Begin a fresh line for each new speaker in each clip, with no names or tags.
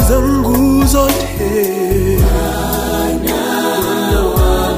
Zangu zote Bwana wa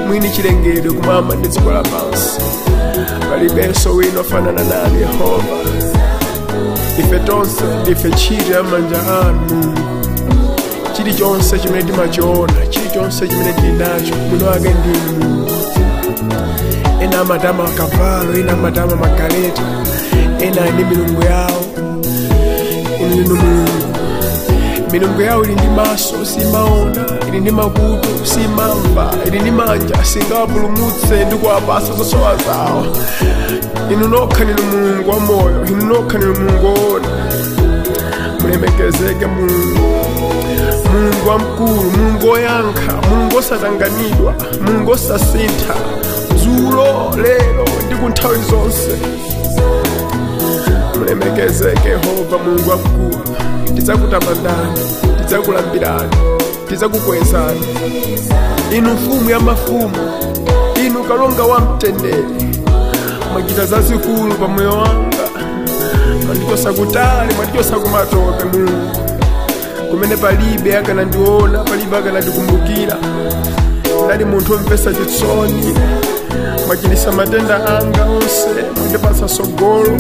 mwini chilengedwe kumwamba ndi dziko lapansi. Palibenso wina ofanana nanu Yehova. Ife tonse ndife ntchito ya manja anu. Chilichonse chimene timachiona, chilichonse chimene tili nacho, mwini wake ndinu. Ena amatama akavalo, ena amatama magaleta, ena ndi milungu yawo. Inu ndinu Mulungu. Milungu yawo ili ndi maso simaona, ili ndi makutu simamva, ili ndi manja singawapulumutse ndi kuwapasa zosowa zawo. Inu nokha ndinu Mulungu wa moyo, inu nokha ndinu Mulungu woona. Mulemekezeke Mulungu. Mulungu wamkulu, Mulungu woyankha, Mulungu osatanganidwa, Mulungu osasintha, dzulo lero ndi ku nthawi zonse. Mulemekezeke Yehova Mulungu wamkulu. Tidzakutamandani, tidzakulambirani, tidzakukwezani. Inu mfumu ya mafumu, inu kalonga wa mtendere. Mwachita zazikulu pa moyo wanga. Mwandichosa kutali, mwandichosa kumatope Mulungu. Kumene palibe akanandiona, palibe akanandikumbukira. Ndali munthu womvetsa chisoni. Mwachilitsa matenda anga onse, mwandipatsa tsogolo.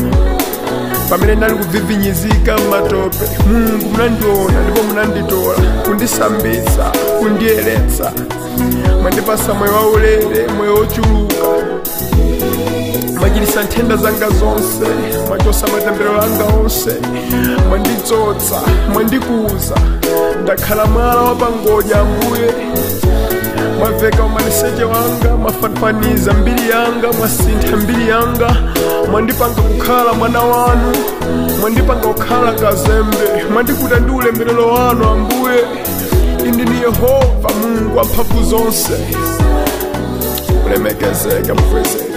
Pamene ndali kuvivinyizika m'matope, Mulungu munandiona ndipo munanditola, kundisambitsa, kundiyeretsa. Mwandipatsa moyo waulere, moyo wochuluka. Mwachilitsa nthenda zanga zonse, mwachotsa matemberero anga onse. Mwandidzodza, mwandikuza, ndakhala mwala wapangodya Ambuye. Mwaveka umaliseche wanga, mwafanfaniza mbiri yanga, mwasintha mbiri yanga. Mwandipanga kukhala mwana wanu, mwandipanga kukhala kazembe. Mwandikuta ndi ulemerero wanu Ambuye. Inu ndinu Yehova Mulungu wa mphamvu zonse. Mulemekezeke, mukwezeke.